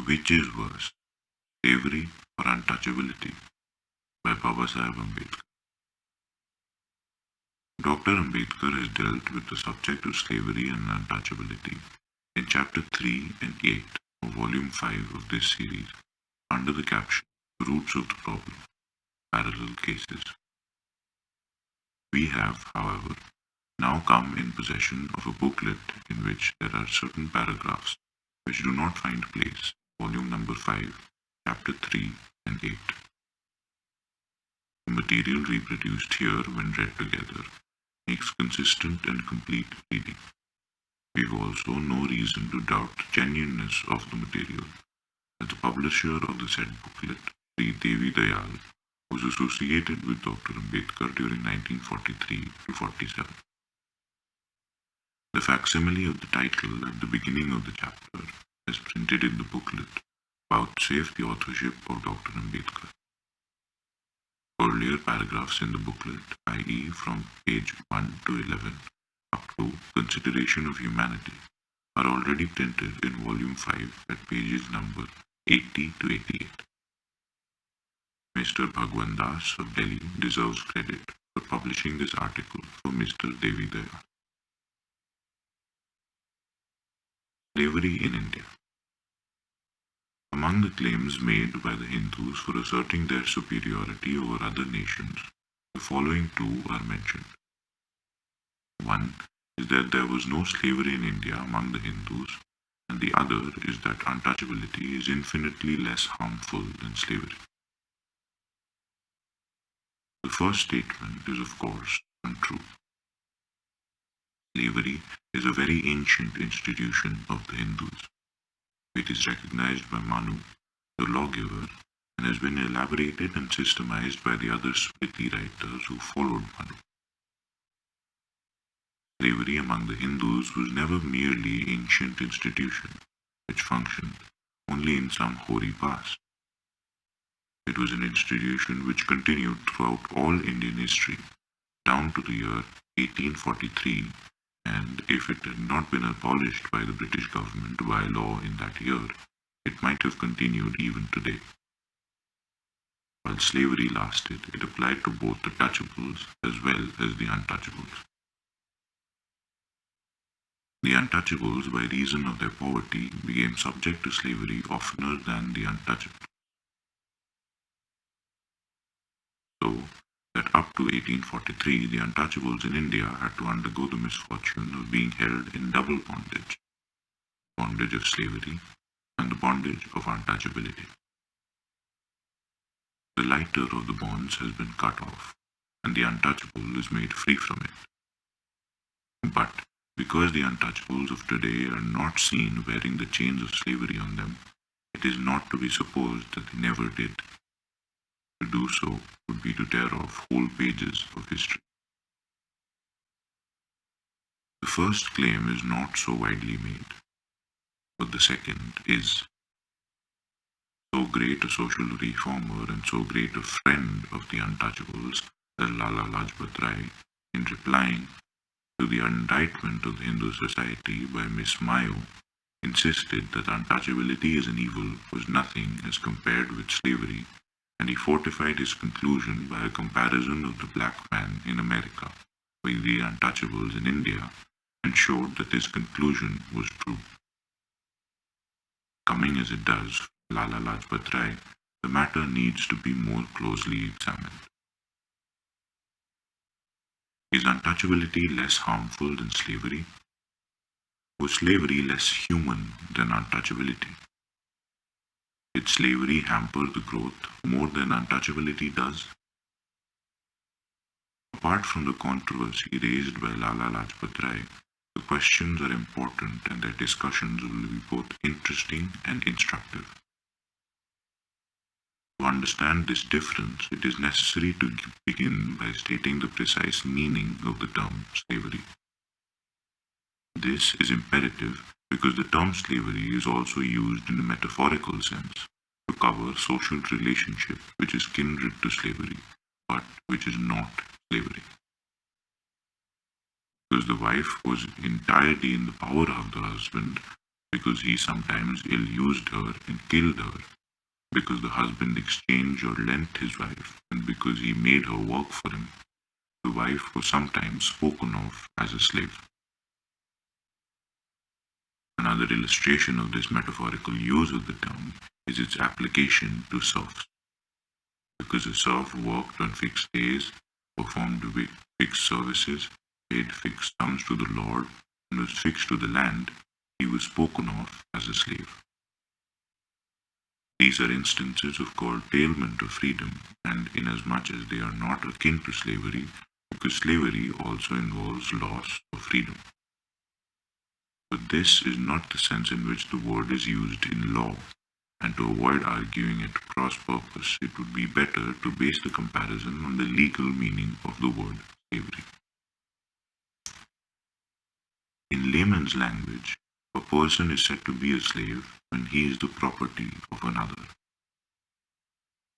Which is worse, slavery or untouchability? By Babasaheb Ambedkar. Dr. Ambedkar has dealt with the subject of slavery and untouchability in Chapter 3 and 8 of Volume 5 of this series under the caption Roots of the Problem, Parallel Cases. We have, however, now come in possession of a booklet in which there are certain paragraphs which do not find place in Volume number 5, Chapter 3 and 8. The material reproduced here when read together makes consistent and complete reading. We've also no reason to doubt the genuineness of the material, as the publisher of the said booklet, Sri Devi Dayal, was associated with Dr. Ambedkar during 1943 to 47. The facsimile of the title at the beginning of the chapter, as printed in the booklet, vouchsafes the authorship of Dr. Ambedkar. Earlier paragraphs in the booklet, i.e. from page 1 to 11 up to Consideration of Humanity, are already printed in Volume 5 at pages number 80 to 88. Mr. Bhagwan Das of Delhi deserves credit for publishing this article for Mr. Devi Dayal. Slavery in India. Among the claims made by the Hindus for asserting their superiority over other nations, the following two are mentioned. One is that there was no slavery in India among the Hindus, and the other is that untouchability is infinitely less harmful than slavery. The first statement is, of course, untrue. Slavery is a very ancient institution of the Hindus. It is recognized by Manu, the lawgiver, and has been elaborated and systemized by the other Smriti writers who followed Manu. Slavery among the Hindus was never merely an ancient institution which functioned only in some hoary past. It was an institution which continued throughout all Indian history, down to the year 1843, and if it had not been abolished by the British government by law in that year, it might have continued even today. While slavery lasted, it applied to both the touchables as well as the untouchables. The untouchables, by reason of their poverty, became subject to slavery oftener than the untouchables. So that up to 1843, the untouchables in India had to undergo the misfortune of being held in double bondage, bondage of slavery and the bondage of untouchability. The lighter of the bonds has been cut off, and the untouchable is made free from it. But because the untouchables of today are not seen wearing the chains of slavery on them, it is not to be supposed that they never did. To do so would be to tear off whole pages of history. The first claim is not so widely made, but the second is. So great a social reformer and so great a friend of the untouchables as Lala Lajpat Rai, in replying to the indictment of the Hindu society by Miss Mayo, insisted that untouchability as an evil was nothing as compared with slavery, and he fortified his conclusion by a comparison of the black man in America with the untouchables in India, and showed that his conclusion was true. Coming as it does from Lala Lajpat Rai, the matter needs to be more closely examined. Is untouchability less harmful than slavery? Was slavery less human than untouchability? Did slavery hamper the growth more than untouchability does? Apart from the controversy raised by Lala Lajpat Rai, the questions are important and their discussions will be both interesting and instructive. To understand this difference, it is necessary to begin by stating the precise meaning of the term slavery. This is imperative because the term slavery is also used in a metaphorical sense to cover social relationship which is kindred to slavery, but which is not slavery. Because the wife was entirely in the power of the husband, because he sometimes ill-used her and killed her, because the husband exchanged or lent his wife, and because he made her work for him. The wife was sometimes spoken of as a slave. Another illustration of this metaphorical use of the term is its application to serfs. Because a serf worked on fixed days, performed fixed services, paid fixed sums to the lord, and was fixed to the land, he was spoken of as a slave. These are instances of curtailment of freedom, and inasmuch as they are not akin to slavery, because slavery also involves loss of freedom. But this is not the sense in which the word is used in law, and to avoid arguing at cross purpose, it would be better to base the comparison on the legal meaning of the word slavery. In layman's language, a person is said to be a slave when he is the property of another.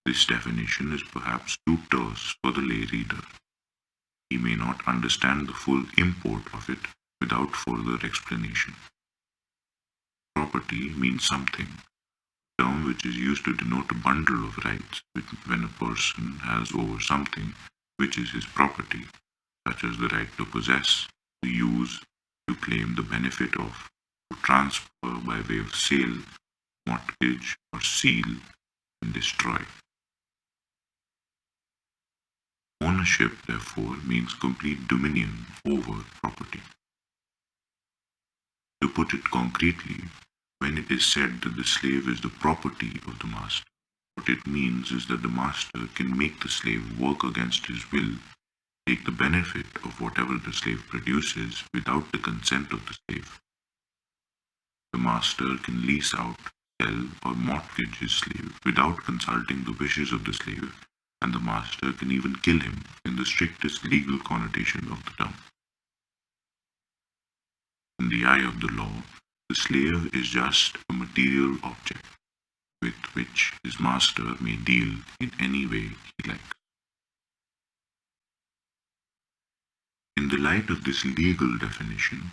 This definition is perhaps too terse for the lay reader. He may not understand the full import of it without further explanation. Property means something, a term which is used to denote a bundle of rights when a person has over something which is his property, such as the right to possess, to use, to claim the benefit of, to transfer by way of sale, mortgage, or seal, and destroy. Ownership, therefore, means complete dominion over property. To put it concretely, when it is said that the slave is the property of the master, what it means is that the master can make the slave work against his will, take the benefit of whatever the slave produces without the consent of the slave. The master can lease out, sell, or mortgage his slave without consulting the wishes of the slave, and the master can even kill him in the strictest legal connotation of the term. In the eye of the law, the slave is just a material object with which his master may deal in any way he likes. In the light of this legal definition,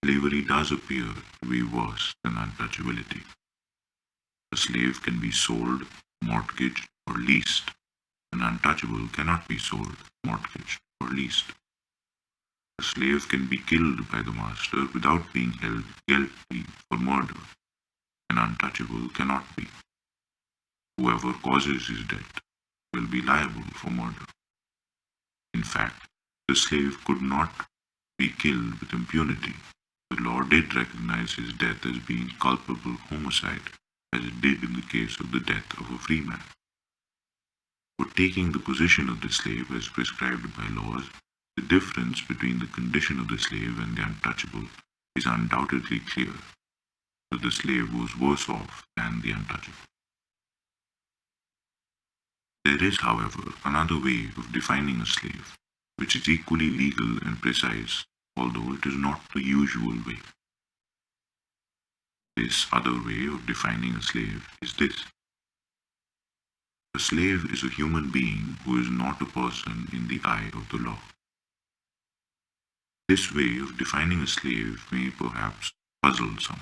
slavery does appear to be worse than untouchability. A slave can be sold, mortgaged, or leased. An untouchable cannot be sold, mortgaged, or leased. A slave can be killed by the master without being held guilty for murder. An untouchable cannot be. Whoever causes his death will be liable for murder. In fact, the slave could not be killed with impunity. The law did recognize his death as being culpable homicide, as it did in the case of the death of a free man. For taking the position of the slave as prescribed by laws, the difference between the condition of the slave and the untouchable is undoubtedly clear, that the slave was worse off than the untouchable. There is, however, another way of defining a slave, which is equally legal and precise, although it is not the usual way. This other way of defining a slave is this. A slave is a human being who is not a person in the eye of the law. This way of defining a slave may perhaps puzzle some.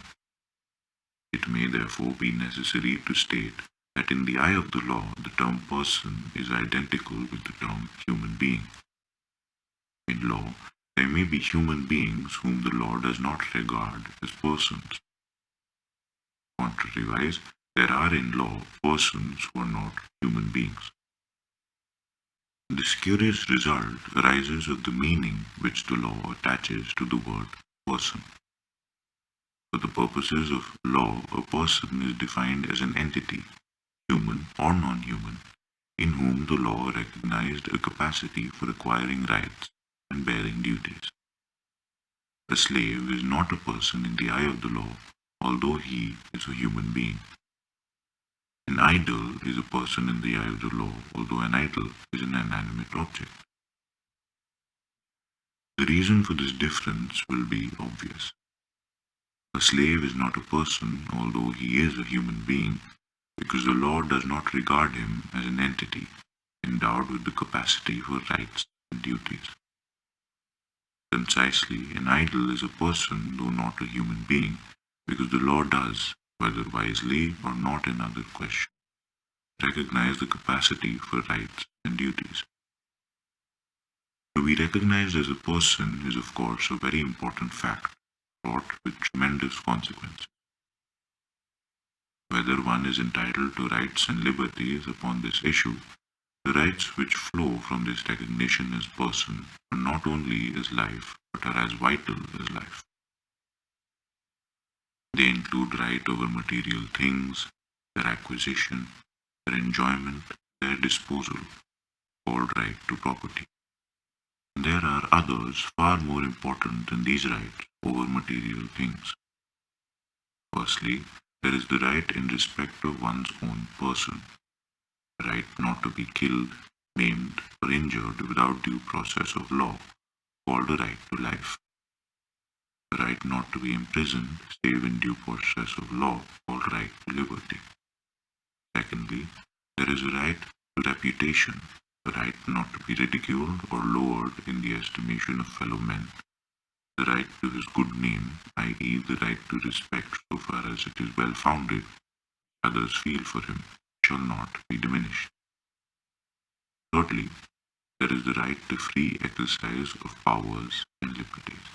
It may therefore be necessary to state that in the eye of the law, the term person is identical with the term human being. In law, there may be human beings whom the law does not regard as persons. Contrariwise, there are in law persons who are not human beings. This curious result arises of the meaning which the law attaches to the word person. For the purposes of law, a person is defined as an entity, human or non-human, in whom the law recognized a capacity for acquiring rights and bearing duties. A slave is not a person in the eye of the law, although he is a human being. An idol is a person in the eye of the law, although an idol is an inanimate object. The reason for this difference will be obvious. A slave is not a person, although he is a human being, because the law does not regard him as an entity endowed with the capacity for rights and duties. Concisely, an idol is a person, though not a human being, because the law does, whether wisely or not another question, recognize the capacity for rights and duties. To be recognized as a person is, of course, a very important fact, fraught with tremendous consequences. Whether one is entitled to rights and liberties upon this issue, the rights which flow from this recognition as person are not only as life, but are as vital as life. They include right over material things, their acquisition, their enjoyment, their disposal, called right to property. There are others far more important than these rights over material things. Firstly, there is the right in respect of one's own person, the right not to be killed, maimed, or injured without due process of law, called the right to life. The right not to be imprisoned, save in due process of law, called right to liberty. Secondly, there is a right to reputation, the right not to be ridiculed or lowered in the estimation of fellow men, the right to his good name, i.e., the right to respect so far as it is well founded, others feel for him, shall not be diminished. Thirdly, there is the right to free exercise of powers and liberties.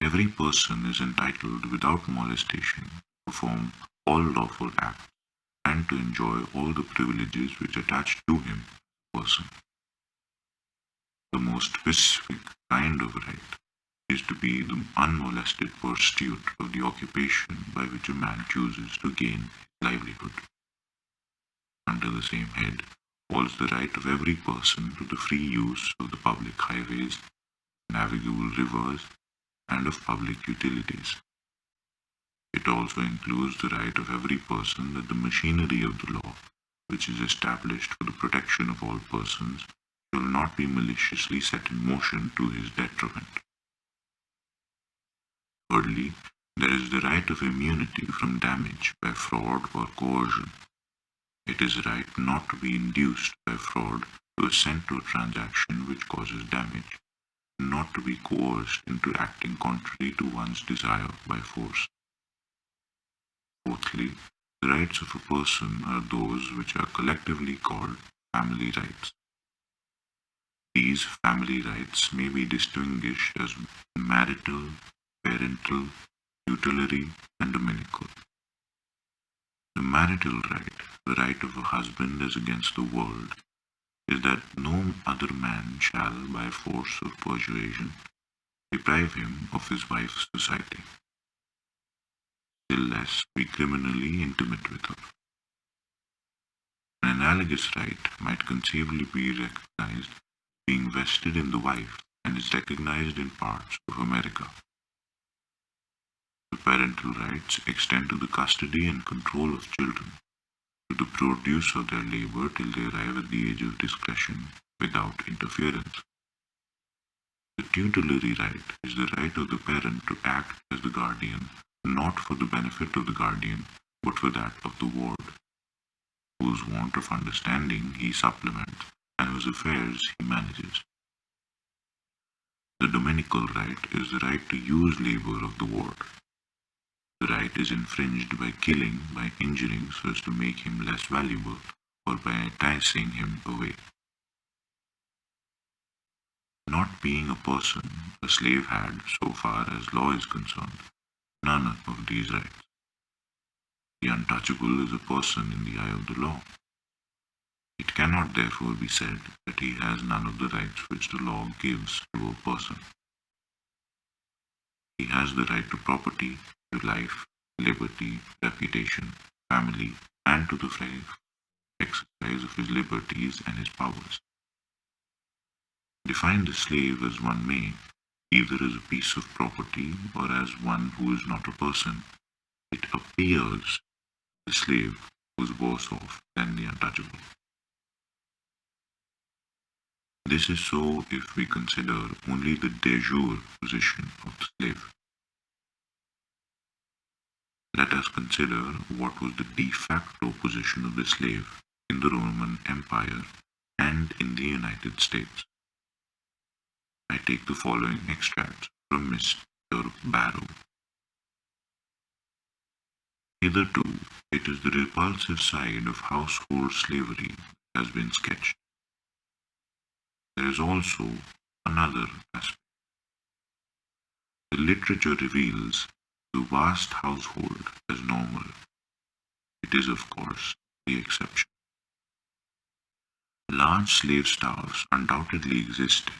Every person is entitled without molestation to perform all lawful acts and to enjoy all the privileges which attach to him as a person. The most specific kind of right is to be the unmolested pursuit of the occupation by which a man chooses to gain his livelihood. Under the same head falls the right of every person to the free use of the public highways, navigable rivers, and of public utilities. It also includes the right of every person that the machinery of the law, which is established for the protection of all persons, shall not be maliciously set in motion to his detriment. Thirdly, there is the right of immunity from damage by fraud or coercion. It is a right not to be induced by fraud to assent to a transaction which causes damage, and not to be coerced into acting contrary to one's desire by force. Fourthly, the rights of a person are those which are collectively called family rights. These family rights may be distinguished as marital, parental, tutelary, and dominical. The marital right, the right of a husband as against the world, is that no other man shall, by force or persuasion, deprive him of his wife's society, still less be criminally intimate with her. An analogous right might conceivably be recognized being vested in the wife and is recognized in parts of America. The parental rights extend to the custody and control of children, to the produce of their labor till they arrive at the age of discretion without interference. The tutelary right is the right of the parent to act as the guardian, not for the benefit of the guardian, but for that of the ward, whose want of understanding he supplements and whose affairs he manages. The dominical right is the right to use labor of the ward. The right is infringed by killing, by injuring so as to make him less valuable, or by enticing him away. Not being a person, a slave had, so far as law is concerned, none of these rights. The untouchable is a person in the eye of the law. It cannot therefore be said that he has none of the rights which the law gives to a person. He has the right to property, to life, liberty, reputation, family, and to the free exercise of his liberties and his powers. Define the slave as one may, either as a piece of property or as one who is not a person. It appears the slave was worse off than the untouchable. This is so if we consider only the de jure position of the slave. Let us consider what was the de facto position of the slave in the Roman Empire and in the United States. I take the following extracts from Miss Dr. Barrow. Hitherto, it is the repulsive side of household slavery that has been sketched. There is also another aspect. The literature reveals the vast household as normal. It is, of course, the exception. Large slave staffs undoubtedly existed,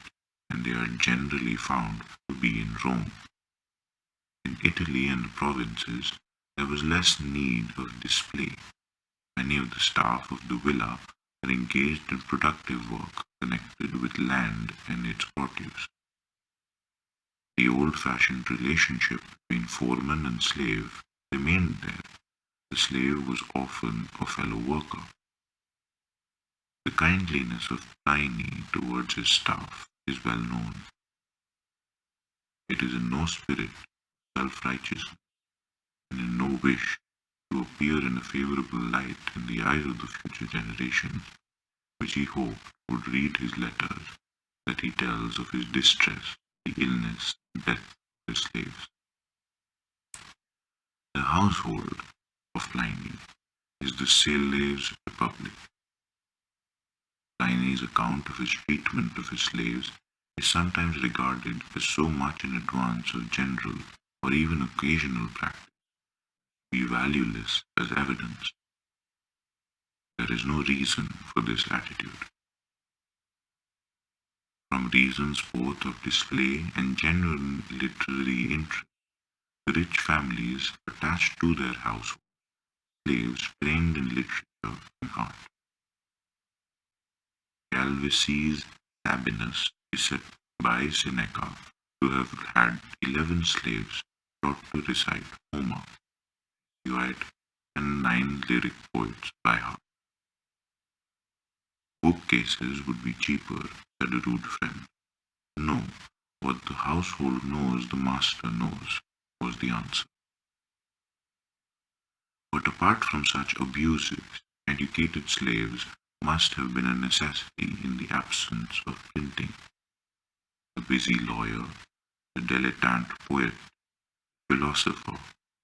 and they are generally found to be in Rome. In Italy and the provinces, there was less need of display. Many of the staff of the villa were engaged in productive work connected with land and its produce. The old-fashioned relationship between foreman and slave remained there. The slave was often a fellow worker. The kindliness of Pliny towards his staff is well known. It is in no spirit of self-righteousness and in no wish to appear in a favorable light in the eyes of the future generations, which he hoped would read his letters, that he tells of his distress, the illness, and death of his slaves. The household of Pliny is the slaves' republic. Pliny's account of his treatment of his slaves is sometimes regarded as so much in advance of general or even occasional practice to be valueless as evidence. There is no reason for this attitude. From reasons both of display and genuine literary interest, the rich families attached to their household slaves trained in literature and art. Calvisius Sabinus is said by Seneca to have had 11 slaves taught to recite Homer, Hesiod, and 9 lyric poets by heart. Bookcases would be cheaper, said a rude friend. No, what the household knows the master knows, was the answer. But apart from such abuses, educated slaves must have been a necessity in the absence of printing. The busy lawyer, the dilettante poet, philosopher,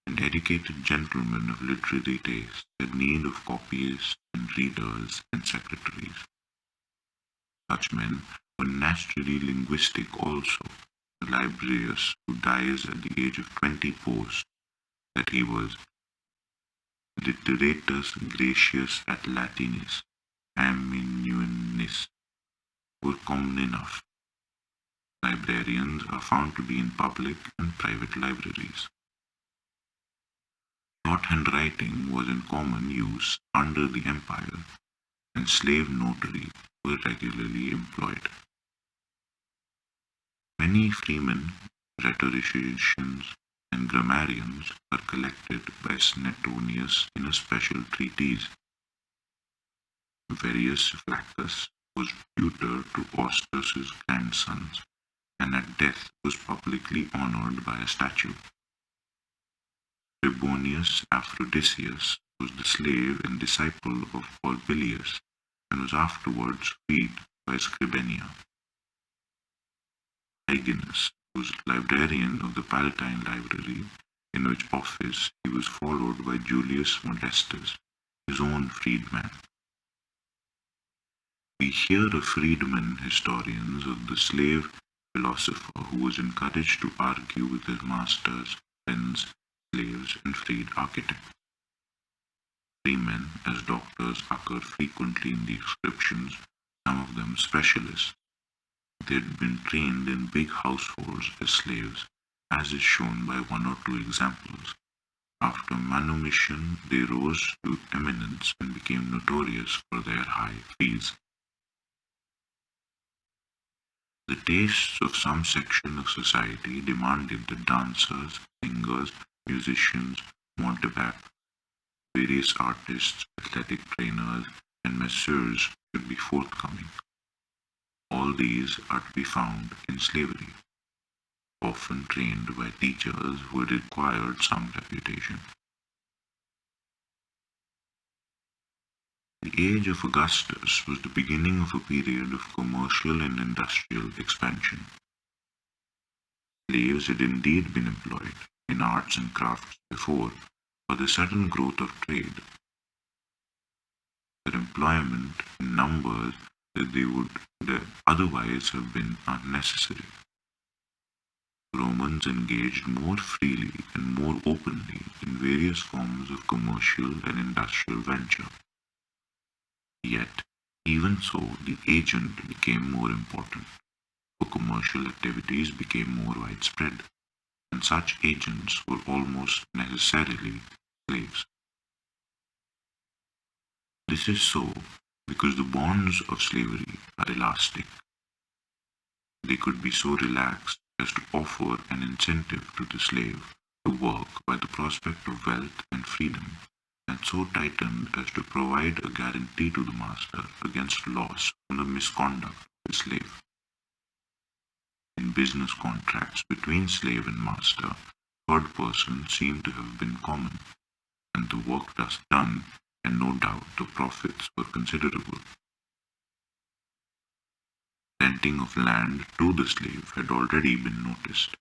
and educated gentleman of literary taste had need of copyists and readers and secretaries. Such men were naturally linguistic also. The librarius who dies at the age of 20 boasts that he was literatus gratius at Latinis, amanuensis, were common enough. Librarians are found to be in public and private libraries. Shorthand writing was in common use under the empire, and slave notaries were regularly employed. Many freemen, rhetoricians, and grammarians are collected by Suetonius in a special treatise. Various Flaccus was tutor to Austus's grandsons, and at death was publicly honored by a statue. Trebonius Aphrodisius was the slave and disciple of Orbilius, and was afterwards freed by Scribenia. Hyginus was librarian of the Palatine Library, in which office he was followed by Julius Modestus, his own freedman. We hear of freedmen historians of the slave philosopher who was encouraged to argue with his masters, friends, slaves, and freed architects. Freemen as doctors occur frequently in the descriptions, some of them specialists. They had been trained in big households as slaves, as is shown by one or two examples. After manumission, they rose to eminence and became notorious for their high fees. The tastes of some section of society demanded that dancers, singers, musicians, mountebanks, various artists, athletic trainers, and masseurs should be forthcoming. All these are to be found in slavery, often trained by teachers who had acquired some reputation. The age of Augustus was the beginning of a period of commercial and industrial expansion. Slaves had indeed been employed in arts and crafts before, but the sudden growth of trade, their employment in numbers that they would otherwise have been unnecessary. Romans engaged more freely and more openly in various forms of commercial and industrial venture. Yet, even so, the agent became more important, for commercial activities became more widespread, and such agents were almost necessarily slaves. This is so because the bonds of slavery are elastic. They could be so relaxed as to offer an incentive to the slave to work by the prospect of wealth and freedom, and so tightened as to provide a guarantee to the master against loss from the misconduct of the slave. In business contracts between slave and master, third person seemed to have been common, and the work thus done, and no doubt the profits were considerable. Renting of land to the slave had already been noticed,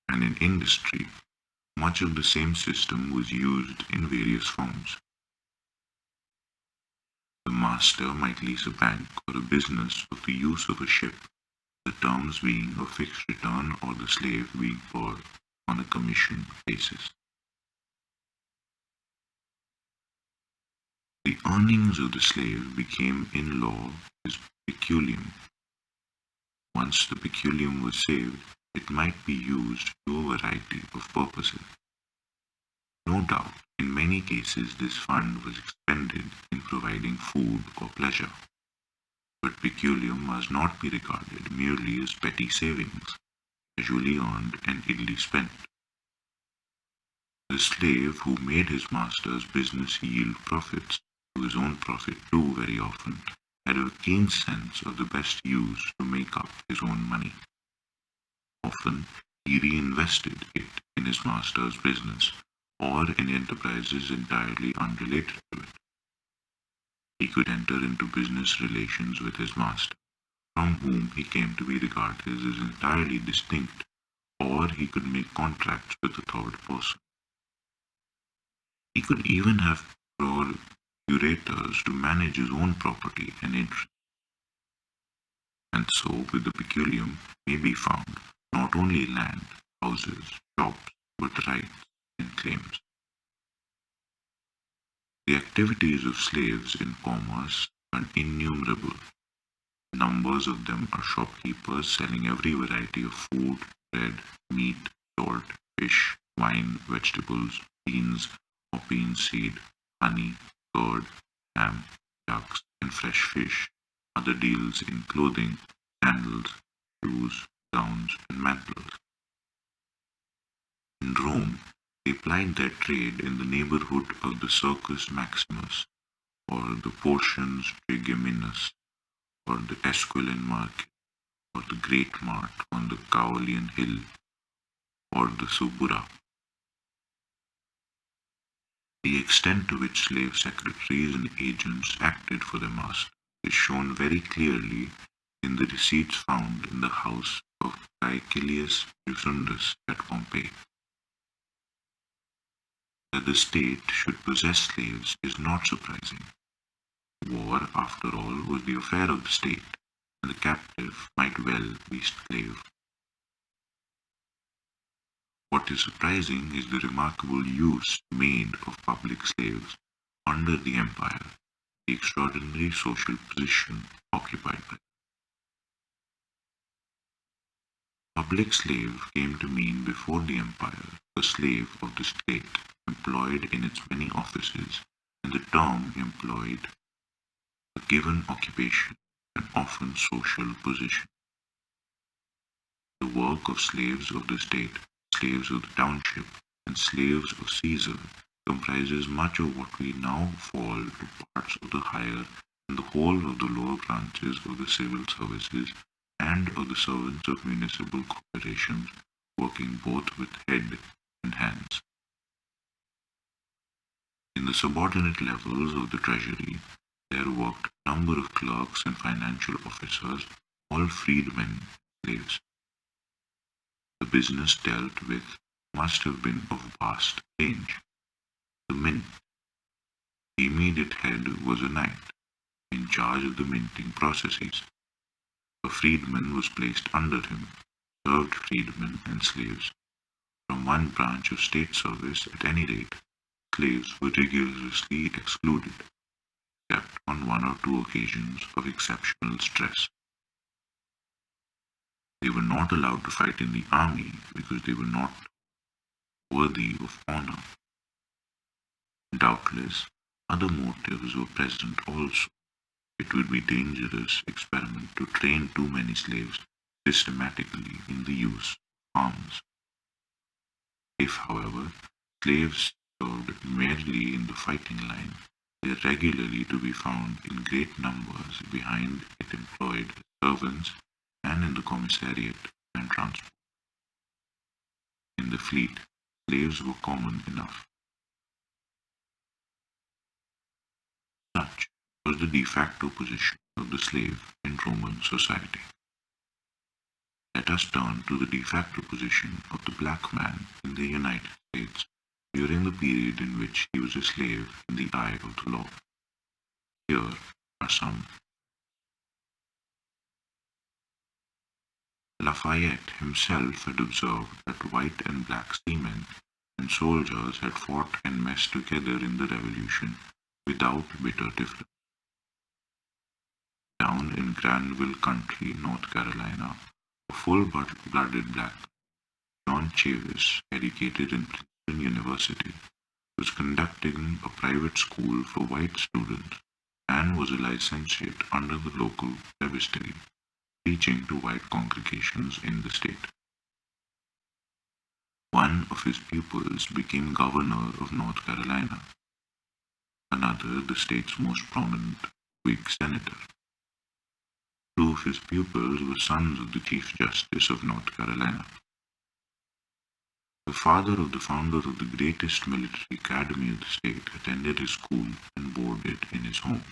and in industry, much of the same system was used in various forms. The master might lease a bank or a business for the use of a ship, the terms being a fixed return or the slave being paid on a commission basis. The earnings of the slave became in law his peculium. Once the peculium was saved, it might be used to a variety of purposes. No doubt, in many cases this fund was expended in providing food or pleasure, but peculium must not be regarded merely as petty savings, casually earned and idly spent. The slave who made his master's business yield profits, to his own profit too very often, had a keen sense of the best use to make up his own money. Often he reinvested it in his master's business or in enterprises entirely unrelated to it. He could enter into business relations with his master, from whom he came to be regarded as entirely distinct, or he could make contracts with a third person. He could even have procurators to manage his own property and interest. And so with the peculium may be found not only land, houses, shops, but rights and claims. The activities of slaves in commerce are innumerable. Numbers of them are shopkeepers selling every variety of food, bread, meat, salt, fish, wine, vegetables, beans, poppy seed, honey, curd, ham, ducks, and fresh fish. Other deals in clothing, sandals, shoes, gowns, and mantles. In Rome, they plied their trade in the neighborhood of the Circus Maximus, or the Portions Trigeminus, or the Esquiline Market, or the Great Mart on the Caulian Hill, or the Subura. The extent to which slave secretaries and agents acted for their master is shown very clearly in the receipts found in the house of Caecilius Jusundus at Pompeii. That the state should possess slaves is not surprising. War, after all, was the affair of the state, and the captive might well be slave. What is surprising is the remarkable use made of public slaves under the empire, the extraordinary social position occupied by them. Public slave came to mean before the empire a slave of the state, employed in its many offices, and the term employed a given occupation and often social position. The work of slaves of the state, slaves of the township, and slaves of Caesar comprises much of what we now fall to parts of the higher and the whole of the lower branches of the civil services and of the servants of municipal corporations, working both with head and hands. In the subordinate levels of the treasury, there worked a number of clerks and financial officers, all freedmen and slaves. The business dealt with must have been of vast range. The mint. The immediate head was a knight, in charge of the minting processes. A freedman was placed under him, served freedmen and slaves. From one branch of state service, at any rate, slaves were rigorously excluded, except on one or two occasions of exceptional stress. They were not allowed to fight in the army because they were not worthy of honor. Doubtless, other motives were present also. It would be a dangerous experiment to train too many slaves systematically in the use of arms. If, however, slaves served merely in the fighting line, they are regularly to be found in great numbers behind it employed servants and in the commissariat and transport. In the fleet, slaves were common enough. Such was the de facto position of the slave in Roman society. Let us turn to the de facto position of the black man in the United States during the period in which he was a slave in the eye of the law. Here are some. Lafayette himself had observed that white and black seamen and soldiers had fought and messed together in the Revolution without bitter difference. Down in Granville Country, North Carolina, a full-blooded black, John Chavis, educated in Princeton University, was conducting a private school for white students and was a licentiate under the local presbytery, preaching to white congregations in the state. One of his pupils became governor of North Carolina, another the state's most prominent Whig senator. Two of his pupils were sons of the Chief Justice of North Carolina. The father of the founder of the greatest military academy of the state attended his school and boarded in his home.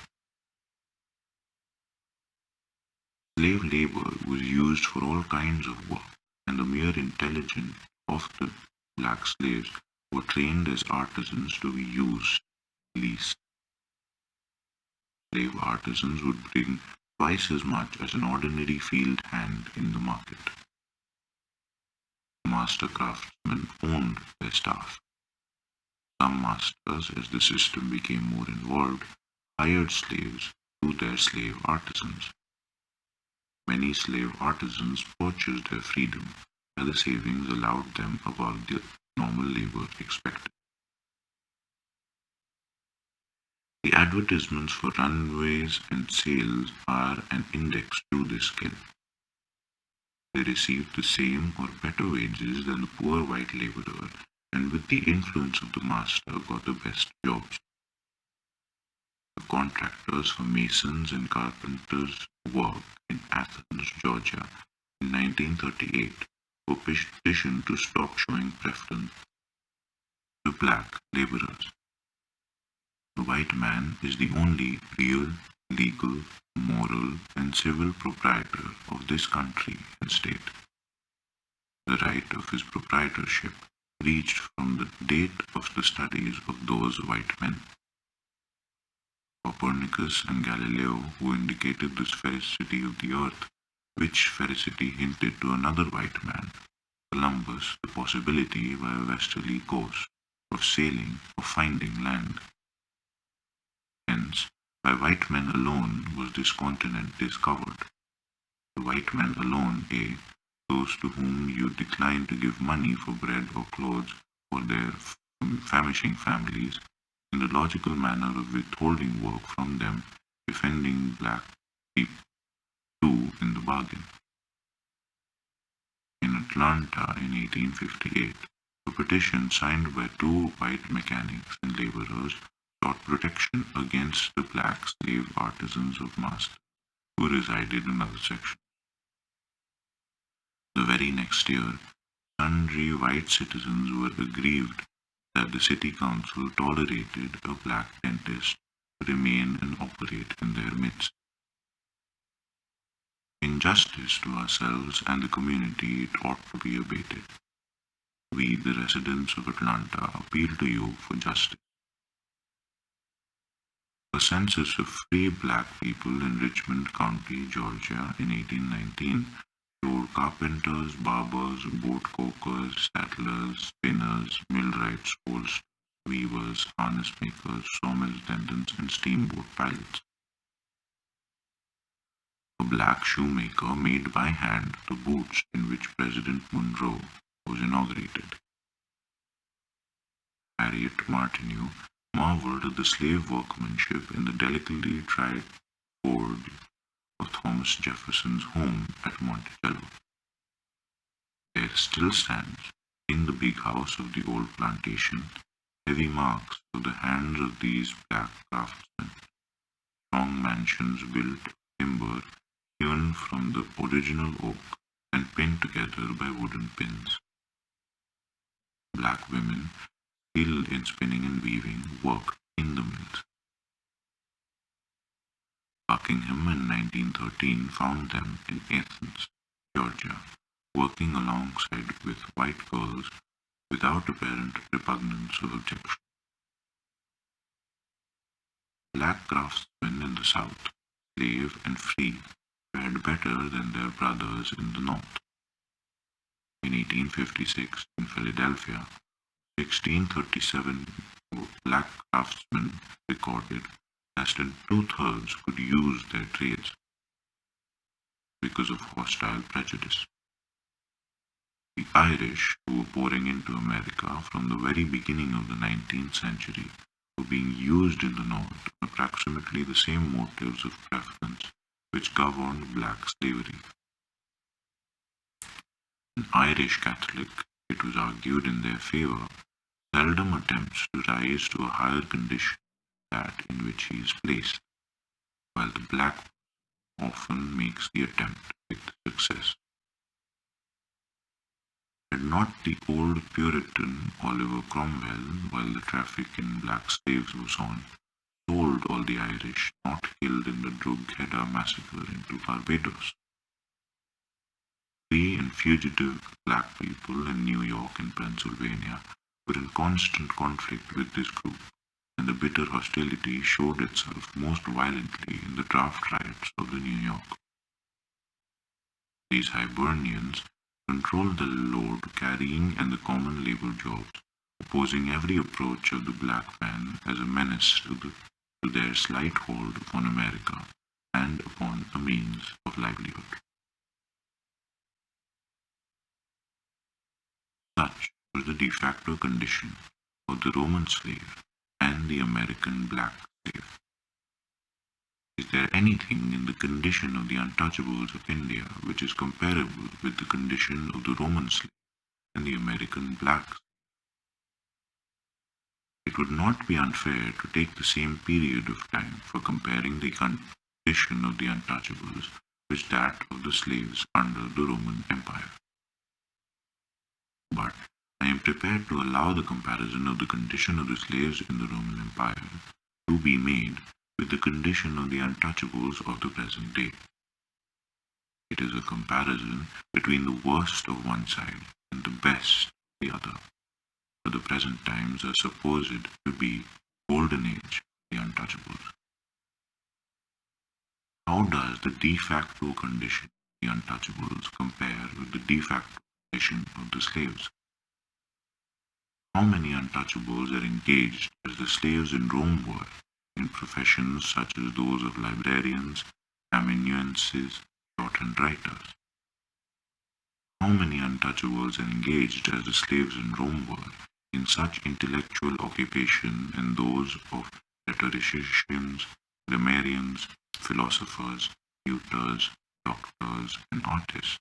Slave labor was used for all kinds of work, and the mere intelligence of the black slaves were trained as artisans to be used least. Slave artisans would bring twice as much as an ordinary field hand in the market. Master craftsmen owned their staff. Some masters, as the system became more involved, hired slaves to their slave artisans. Many slave artisans purchased their freedom by the savings allowed them above the normal labor expected. The advertisements for runways and sales are an index to this skill. They received the same or better wages than the poor white laborer, and with the influence of the master got the best jobs. The contractors for masons and carpenters' work in Athens, Georgia, in 1938 were petitioned to stop showing preference to black laborers. The white man is the only real, legal, moral, and civil proprietor of this country and state. The right of his proprietorship reached from the date of the studies of those white men. Copernicus and Galileo, who indicated the sphericity of the earth, which sphericity hinted to another white man, Columbus, the possibility by a westerly course of sailing or finding land. Hence, by white men alone was this continent discovered. The white men alone, those to whom you decline to give money for bread or clothes for their famishing families, in the logical manner of withholding work from them, defending black people too in the bargain. In Atlanta in 1858, a petition signed by two white mechanics and laborers sought protection against the black slave artisans of masters who resided in other sections. The very next year, sundry white citizens were aggrieved that the city council tolerated a black dentist to remain and operate in their midst. injustice to ourselves and the community, it ought to be abated. We, the residents of Atlanta, appeal to you for justice. A census of free black people in Richmond County, Georgia in 1819 showed carpenters, barbers, boat caulkers, settlers, spinners, millwrights, upholsterers, weavers, harness makers, sawmill attendants, and steamboat pilots. A black shoemaker made by hand the boots in which President Monroe was inaugurated. Harriet Martineau marveled at the slave workmanship in the delicately tried board of Thomas Jefferson's home at Monticello. There still stands, in the big house of the old plantation, heavy marks of the hands of these black craftsmen, strong mansions built of timber hewn from the original oak and pinned together by wooden pins. Black women, skilled in spinning and weaving, worked in the mills. Buckingham in 1913 found them in Athens, Georgia, working alongside with white girls without apparent repugnance or objection. Black craftsmen in the South, slave and free, fared better than their brothers in the North. In 1856, in Philadelphia, 1637 black craftsmen recorded less than two-thirds could use their trades because of hostile prejudice. The Irish, who were pouring into America from the very beginning of the 19th century, were being used in the North on approximately the same motives of preference which governed black slavery. An Irish Catholic, it was argued in their favor, seldom attempts to rise to a higher condition than that in which he is placed, while the black often makes the attempt with success. Had not the old Puritan Oliver Cromwell, while the traffic in black slaves was on, sold all the Irish not killed in the Drogheda massacre into Barbados? Free and fugitive black people in New York and Pennsylvania were in constant conflict with this group, and the bitter hostility showed itself most violently in the draft riots of the New York. These Hibernians controlled the load carrying and the common labor jobs, opposing every approach of the black man as a menace to their slight hold upon America and upon a means of livelihood. Such was the de facto condition of the Roman slave and the American black slave. Is there anything in the condition of the untouchables of India which is comparable with the condition of the Roman slave and the American black slave? It would not be unfair to take the same period of time for comparing the condition of the untouchables with that of the slaves under the Roman Empire. But I am prepared to allow the comparison of the condition of the slaves in the Roman Empire to be made with the condition of the untouchables of the present day. It is a comparison between the worst of one side and the best of the other, for the present times are supposed to be golden age of the untouchables. How does the de facto condition of the untouchables compare with the de facto condition of the slaves? How many untouchables are engaged as the slaves in Rome were in professions such as those of librarians, amanuenses, shorthand writers? How many untouchables are engaged as the slaves in Rome were in such intellectual occupation and those of rhetoricians, grammarians, philosophers, tutors, doctors, and artists?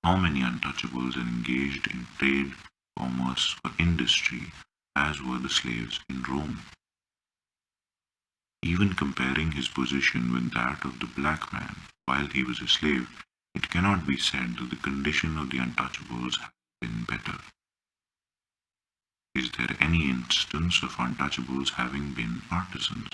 How many untouchables are engaged in trade, commerce, or industry as were the slaves in Rome? Even comparing his position with that of the black man while he was a slave, it cannot be said that the condition of the untouchables has been better. Is there any instance of untouchables having been artisans?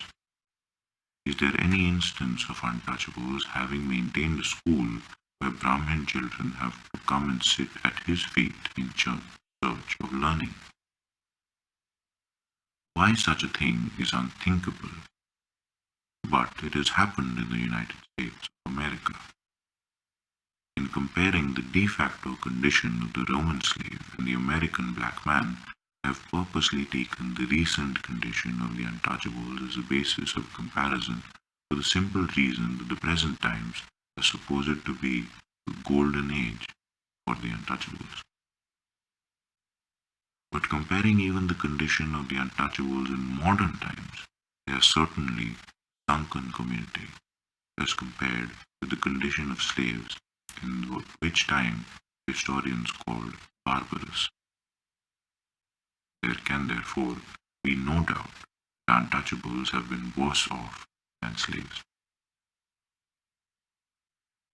Is there any instance of untouchables having maintained a school where Brahmin children have to come and sit at his feet in search of learning? Why such a thing is unthinkable, but it has happened in the United States of America. In comparing the de facto condition of the Roman slave and the American black man, I have purposely taken the recent condition of the untouchables as a basis of comparison for the simple reason that the present times are supposed to be the golden age for the untouchables. But comparing even the condition of the untouchables in modern times, they are certainly a sunken community as compared with the condition of slaves in which time historians called barbarous. There can therefore be no doubt that untouchables have been worse off than slaves.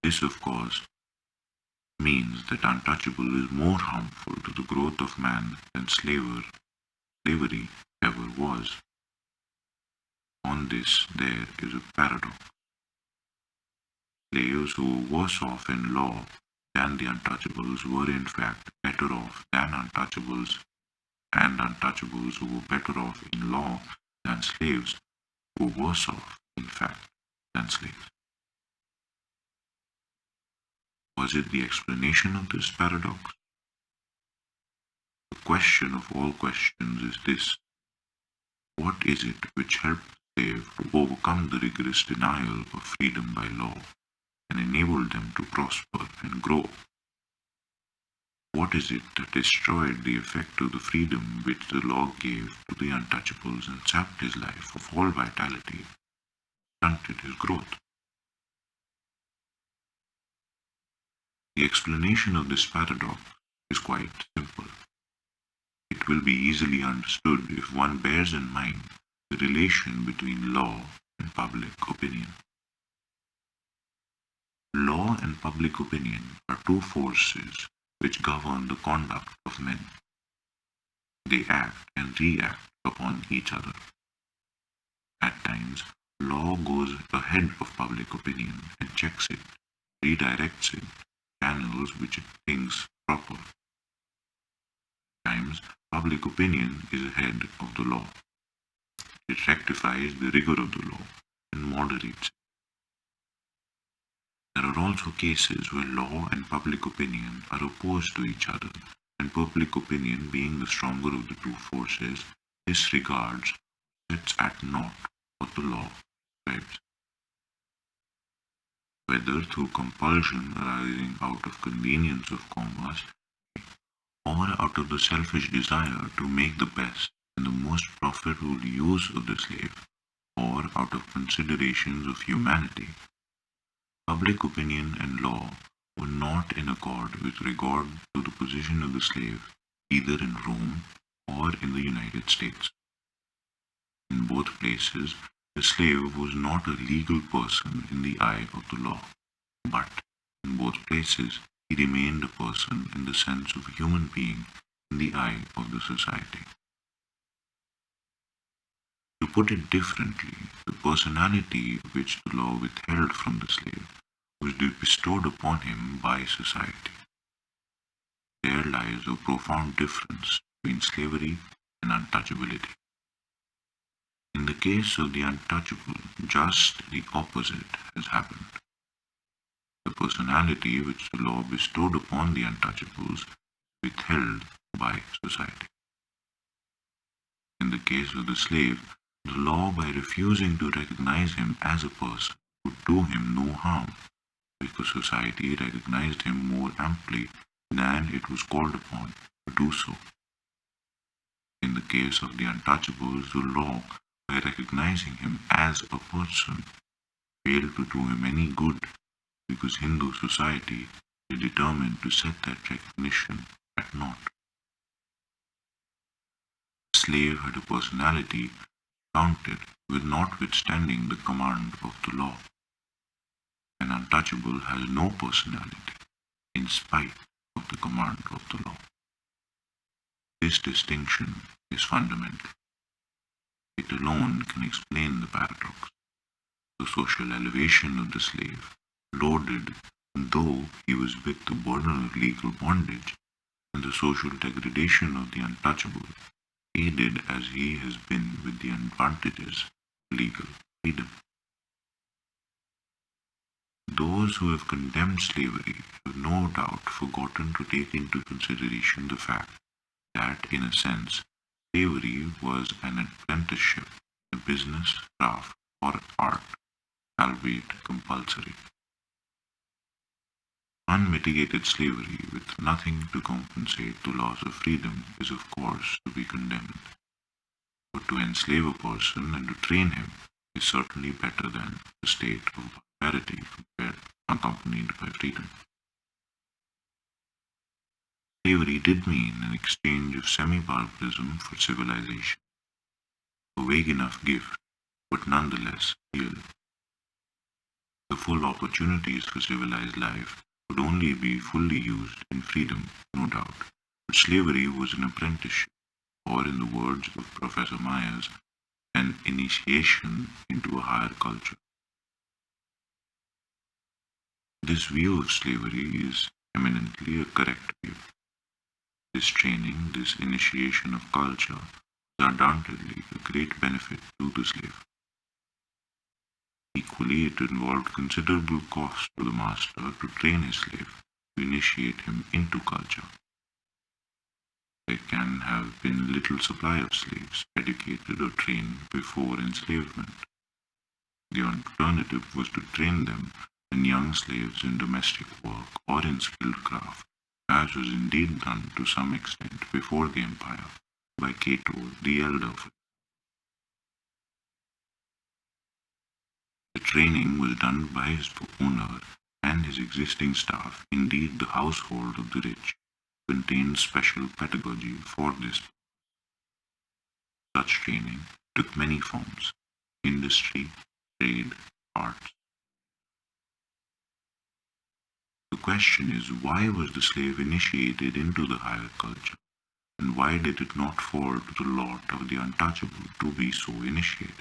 This, of course, means that untouchable is more harmful to the growth of man than slavery ever was. On this there is a paradox. Slaves who were worse off in law than the untouchables were in fact better off than untouchables, and untouchables who were better off in law than slaves were worse off, in fact, than slaves. Was it the explanation of this paradox? The question of all questions is this: what is it which helped the slave to overcome the rigorous denial of freedom by law and enabled them to prosper and grow? What is it that destroyed the effect of the freedom which the law gave to the untouchables and sapped his life of all vitality, stunted his growth? The explanation of this paradox is quite simple. It will be easily understood if one bears in mind the relation between law and public opinion. Law and public opinion are two forces which govern the conduct of men. They act and react upon each other. At times, law goes ahead of public opinion and checks it, redirects it, channels which it thinks proper. At times, public opinion is ahead of the law. It rectifies the rigor of the law and moderates it. There are also cases where law and public opinion are opposed to each other, and public opinion, being the stronger of the two forces, disregards or sets at naught what the law prescribes. Whether through compulsion arising out of convenience of commerce, or out of the selfish desire to make the best and the most profitable use of the slave, or out of considerations of humanity, public opinion and law were not in accord with regard to the position of the slave either in Rome or in the United States. In both places, the slave was not a legal person in the eye of the law, but in both places he remained a person in the sense of a human being in the eye of the society. To put it differently, the personality which the law withheld from the slave was bestowed upon him by society. There lies a profound difference between slavery and untouchability. In the case of the untouchable, just the opposite has happened. The personality which the law bestowed upon the untouchables is withheld by society. In the case of the slave, the law, by refusing to recognize him as a person, would do him no harm, because society recognized him more amply than it was called upon to do so. In the case of the untouchables, the law, by recognizing him as a person, failed to do him any good, because Hindu society is determined to set that recognition at naught. The slave had a personality counted with notwithstanding the command of the law. An untouchable has no personality in spite of the command of the law. This distinction is fundamental. It alone can explain the paradox. The social elevation of the slave, loaded though he was with the burden of legal bondage, and the social degradation of the untouchable, aided as he has been with the advantages of legal freedom. Those who have condemned slavery have no doubt forgotten to take into consideration the fact that, in a sense, slavery was an apprenticeship, a business, craft, or art, albeit compulsory. Unmitigated slavery with nothing to compensate the loss of freedom is of course to be condemned. But to enslave a person and to train him is certainly better than the state of barbarity accompanied by freedom. Slavery did mean an exchange of semi-barbarism for civilization, a vague enough gift, but nonetheless real. The full opportunities for civilized life would only be fully used in freedom, no doubt, but slavery was an apprenticeship, or in the words of Professor Myers, an initiation into a higher culture. This view of slavery is eminently a correct view. This training, this initiation of culture, is undoubtedly a great benefit to the slave. Equally, it involved considerable cost to the master to train his slave, to initiate him into culture. There can have been little supply of slaves, educated or trained before enslavement. The alternative was to train them and young slaves in domestic work or in skilled craft, as was indeed done to some extent before the empire by Cato the Elder. The training was done by his owner and his existing staff, indeed the household of the rich contained special pedagogy for this. Such training took many forms: industry, trade, arts. The question is, why was the slave initiated into the higher culture, and why did it not fall to the lot of the untouchable to be so initiated?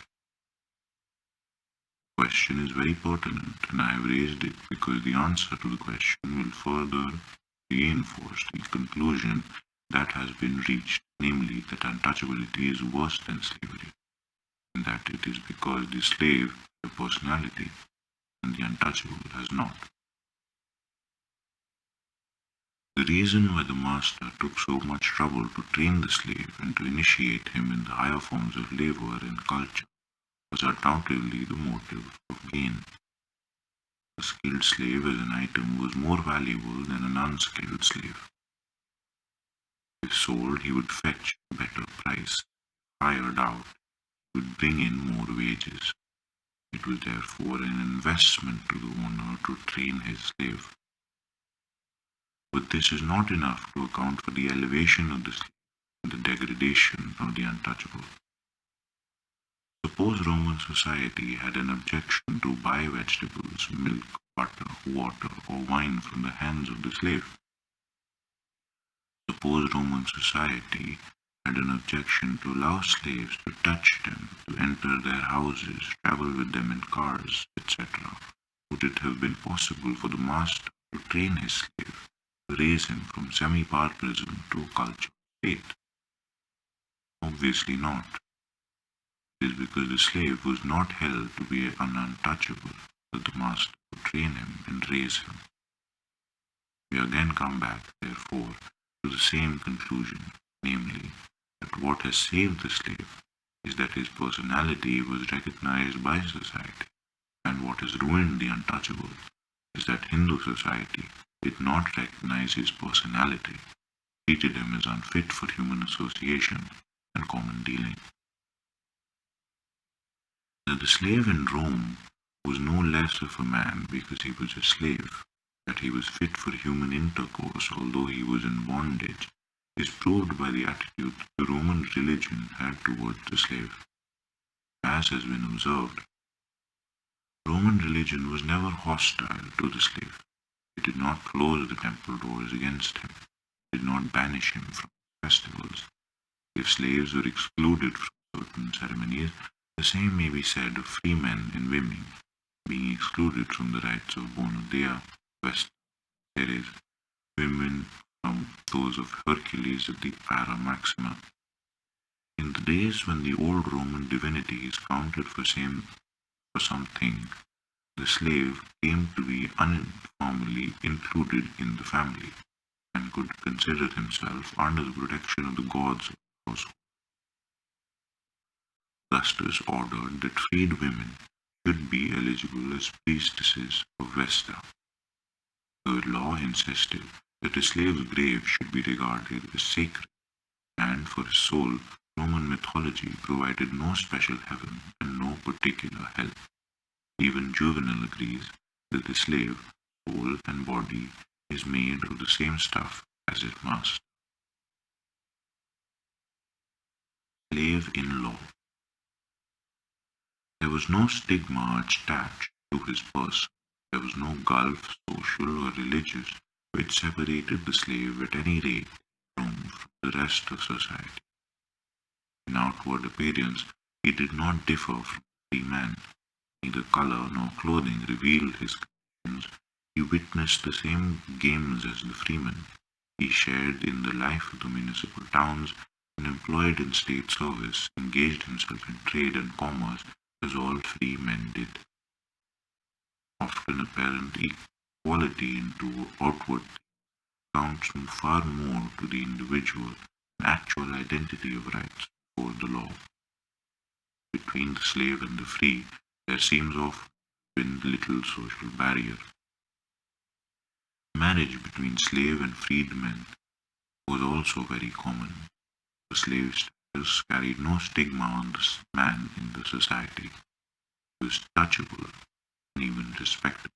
The question is very pertinent, and I have raised it because the answer to the question will further reinforce the conclusion that has been reached, namely that untouchability is worse than slavery, and that it is because the slave has a personality and the untouchable has not. The reason why the master took so much trouble to train the slave and to initiate him in the higher forms of labor and culture was undoubtedly the motive of gain. A skilled slave as an item was more valuable than an unskilled slave. If sold, he would fetch a better price. Hired out, he would bring in more wages. It was therefore an investment to the owner to train his slave. But this is not enough to account for the elevation of the slave and the degradation of the untouchable. Suppose Roman society had an objection to buy vegetables, milk, butter, water, or wine from the hands of the slave. Suppose Roman society had an objection to allow slaves to touch them, to enter their houses, travel with them in cars, etc. Would it have been possible for the master to train his slave, to raise him from semi-barbarism to a cultured state? Obviously not. It is because the slave was not held to be an untouchable that the master would train him and raise him. We again come back, therefore, to the same conclusion, namely, that what has saved the slave is that his personality was recognized by society, and what has ruined the untouchable is that Hindu society did not recognize his personality, treated him as unfit for human association and common dealing. That the slave in Rome was no less of a man because he was a slave, that he was fit for human intercourse although he was in bondage, is proved by the attitude the Roman religion had towards the slave. As has been observed, Roman religion was never hostile to the slave. It did not close the temple doors against him, it did not banish him from festivals. If slaves were excluded from certain ceremonies, the same may be said of free men and women. being excluded from the rights of Bona Dea, West Ceres, women from those of Hercules at the Para Maxima. In the days when the old Roman divinities counted for something, the slave came to be informally included in the family, and could consider himself under the protection of the gods of the household. Augustus ordered that freed women should be eligible as priestesses of Vesta. The law insisted that a slave's grave should be regarded as sacred, and for his soul, Roman mythology provided no special heaven and no particular hell. Even Juvenal agrees that the slave, soul and body, is made of the same stuff as his master. Slave-in-law. There was no stigma attached to his person. There was no gulf, social or religious, which separated the slave at any rate from the rest of society. In outward appearance, he did not differ from the free man. Neither color nor clothing revealed his conditions. He witnessed the same games as the freemen. He shared in the life of the municipal towns, and employed in state service, engaged himself in trade and commerce as all free men did. Often apparent equality into outward counts far more to the individual than actual identity of rights before the law. Between the slave and the free, there seems often been little social barrier. Marriage between slave and freedmen was also very common. The slave status carried no stigma on the man in the society. He was touchable and even respectable.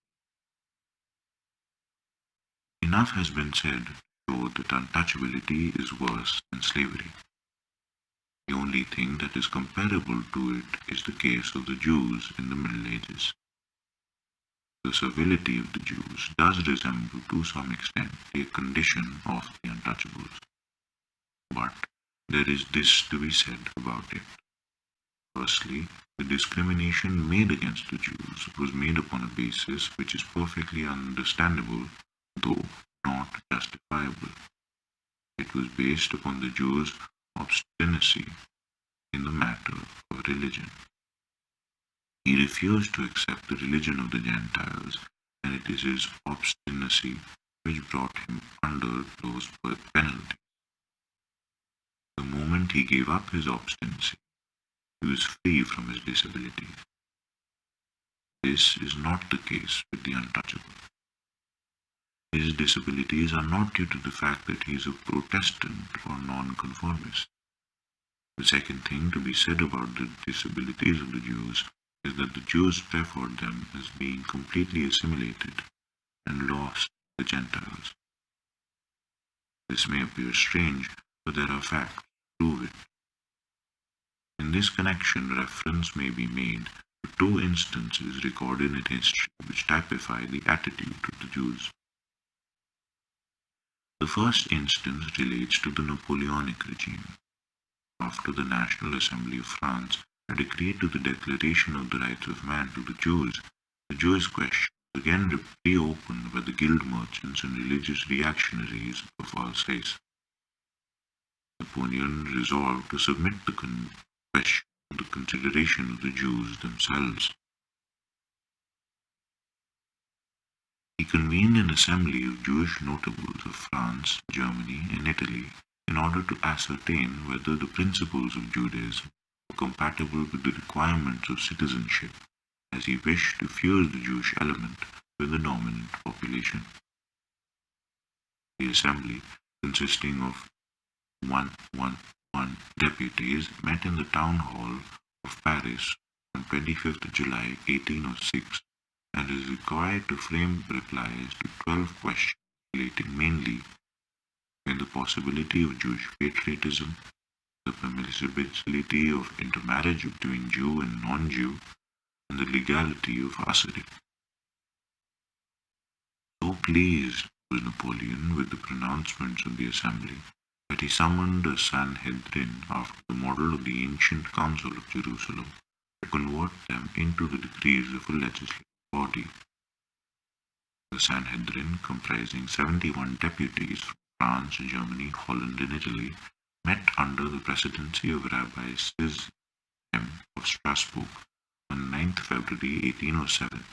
Enough has been said to show that untouchability is worse than slavery. The only thing that is comparable to it is the case of the Jews in the Middle Ages. The servility of the Jews does resemble to some extent the condition of the untouchables. But there is this to be said about it. Firstly, the discrimination made against the Jews was made upon a basis which is perfectly understandable, though not justifiable. It was based upon the Jews' obstinacy in the matter of religion. He refused to accept the religion of the Gentiles, and it is his obstinacy which brought him under those penalties. The moment he gave up his obstinacy, he was free from his disabilities. This is not the case with the untouchable. His disabilities are not due to the fact that he is a Protestant or nonconformist. The second thing to be said about the disabilities of the Jews is that the Jews preferred them as being completely assimilated and lost the Gentiles. This may appear strange, but there are facts to prove it. In this connection, reference may be made to two instances recorded in history which typify the attitude of the Jews. The first instance relates to the Napoleonic regime. After the National Assembly of France had agreed to the Declaration of the Rights of Man to the Jews, the Jewish question was again reopened by the guild merchants and religious reactionaries of Alsace. Napoleon resolved to submit the question to the consideration of the Jews themselves. He convened an assembly of Jewish notables of France, Germany, and Italy in order to ascertain whether the principles of Judaism were compatible with the requirements of citizenship, as he wished to fuse the Jewish element with the dominant population. The assembly, consisting of 111 deputies, met in the town hall of Paris on 25th July 1806 and is required to frame replies to 12 questions relating mainly in the possibility of Jewish patriotism, the permissibility of intermarriage between Jew and non-Jew, and the legality of usury. So pleased was Napoleon with the pronouncements of the assembly that he summoned a Sanhedrin after the model of the ancient Council of Jerusalem to convert them into the decrees of a legislature. body. The Sanhedrin, comprising 71 deputies from France, Germany, Holland, and Italy, met under the presidency of Rabbi Sis M. of Strasbourg on 9th February 1807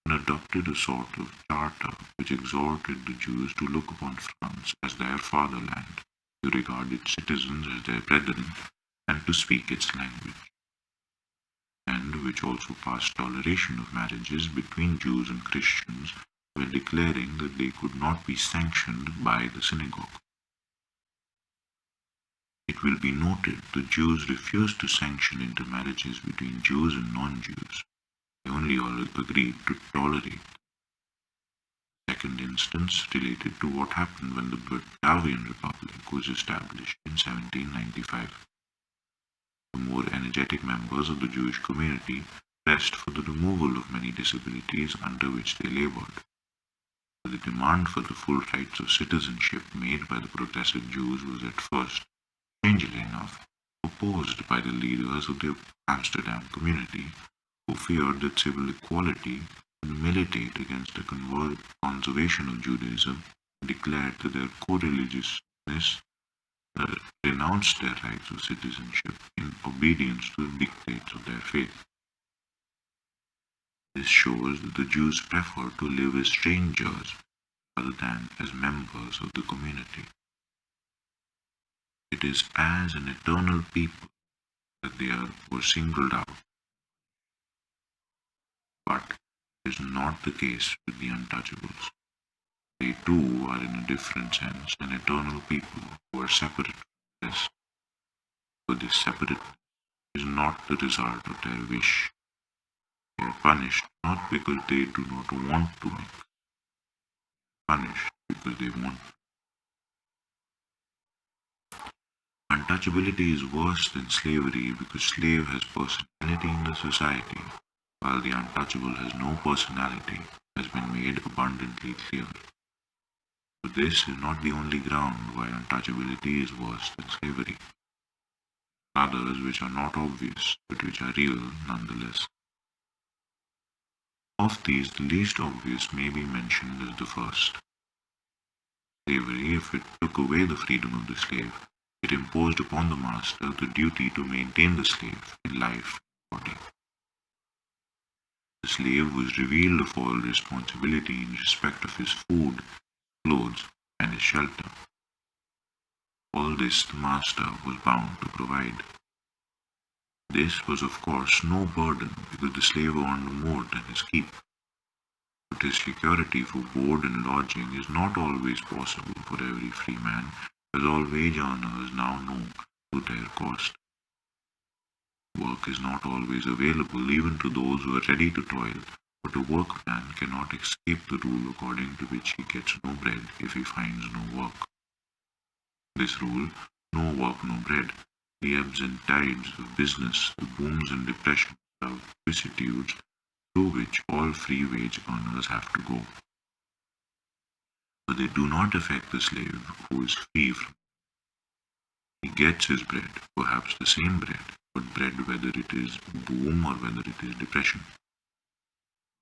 and adopted a sort of charter which exhorted the Jews to look upon France as their fatherland, to regard its citizens as their brethren, and to speak its language, and which also passed toleration of marriages between Jews and Christians, while declaring that they could not be sanctioned by the synagogue. It will be noted the Jews refused to sanction intermarriages between Jews and non-Jews. They only all agreed to tolerate. The second instance related to what happened when the Batavian Republic was established in 1795. The more energetic members of the Jewish community pressed for the removal of many disabilities under which they labored. The demand for the full rights of citizenship made by the progressive Jews was at first, strangely enough, opposed by the leaders of the Amsterdam community, who feared that civil equality would militate against the conservation of Judaism and declared that their co-religiousness renounced their rights of citizenship in obedience to the dictates of their faith. This shows that the Jews prefer to live as strangers rather than as members of the community. It is as an eternal people that they were singled out, but it is not the case with the untouchables. They too are in a different sense an eternal people who are separate from the rest. But this separateness is not the result of their wish. They are punished not because they do not want to mix, punished because they want. Untouchability is worse than slavery because slave has personality in the society, while the untouchable has no personality, has been made abundantly clear. But this is not the only ground why untouchability is worse than slavery. Others which are not obvious, but which are real nonetheless. Of these, the least obvious may be mentioned as the first. Slavery, if it took away the freedom of the slave, it imposed upon the master the duty to maintain the slave in life and body. The slave was relieved of all responsibility in respect of his food, clothes, and his shelter. All this the master was bound to provide. This was of course no burden because the slave earned more than his keep. But his security for board and lodging is not always possible for every free man, as all wage earners now know to their cost. Work is not always available even to those who are ready to toil, but a workman cannot escape the rule according to which he gets no bread if he finds no work. This rule, no work, no bread, the ebbs and tides of business, the booms and depressions are vicissitudes through which all free wage earners have to go. But they do not affect the slave who is free from. He gets his bread, perhaps the same bread, but bread whether it is boom or whether it is depression.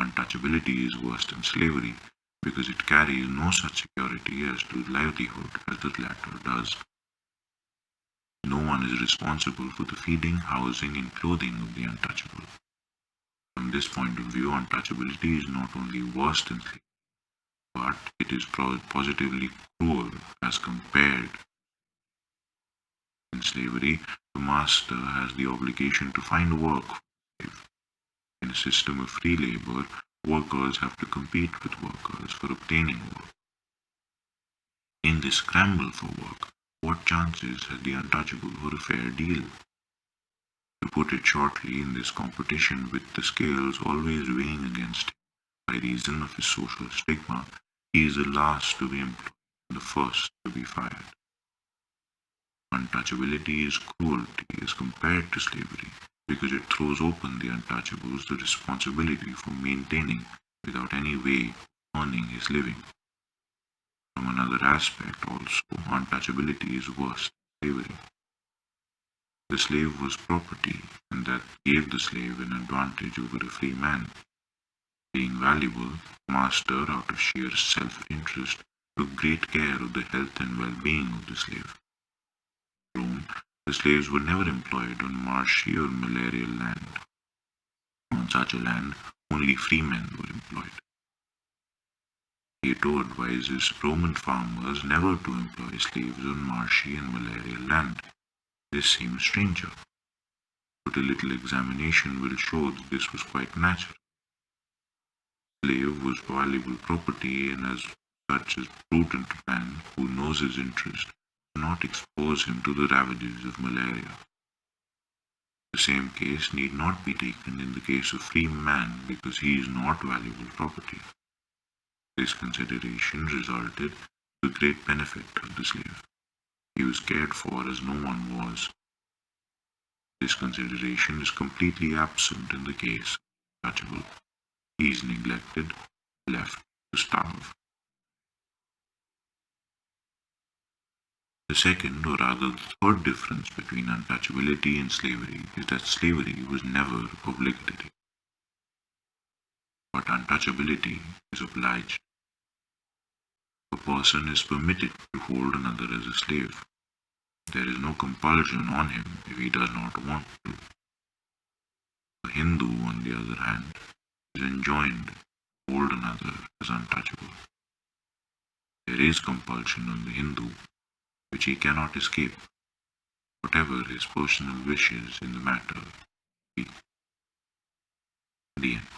Untouchability is worse than slavery because it carries no such security as to livelihood as the latter does. No one is responsible for the feeding, housing, and clothing of the untouchable. From this point of view, untouchability is not only worse than slavery, but it is positively cruel as compared. In slavery, the master has the obligation to find work for the slave. In a system of free labor, workers have to compete with workers for obtaining work. In this scramble for work, what chances has the untouchable for a fair deal? To put it shortly, in this competition with the scales always weighing against him by reason of his social stigma, he is the last to be employed and the first to be fired. Untouchability is cruelty as compared to slavery because it throws open the untouchables the responsibility for maintaining, without any way, earning his living. From another aspect also, untouchability is worse than slavery. The slave was property, and that gave the slave an advantage over a free man. Being valuable, the master, out of sheer self-interest, took great care of the health and well-being of the slave. In Rome, the slaves were never employed on marshy or malarial land. On such a land, only free men were employed. Cato advises Roman farmers never to employ slaves on marshy and malarial land. This seems stranger, but a little examination will show that this was quite natural. The slave was valuable property, and as such a prudent man who knows his interest does not expose him to the ravages of malaria. The same case need not be taken in the case of free man because he is not valuable property. This consideration resulted in the great benefit of the slave. He was cared for as no one was. This consideration is completely absent in the case of the untouchable. He is neglected, left to starve. The second, or rather the third difference between untouchability and slavery is that slavery was never obligatory, but untouchability is obliged. A person is permitted to hold another as a slave. There is no compulsion on him if he does not want to. A Hindu, on the other hand, is enjoined to hold another as untouchable. There is compulsion on the Hindu, which he cannot escape, whatever his personal wishes in the matter be. The end.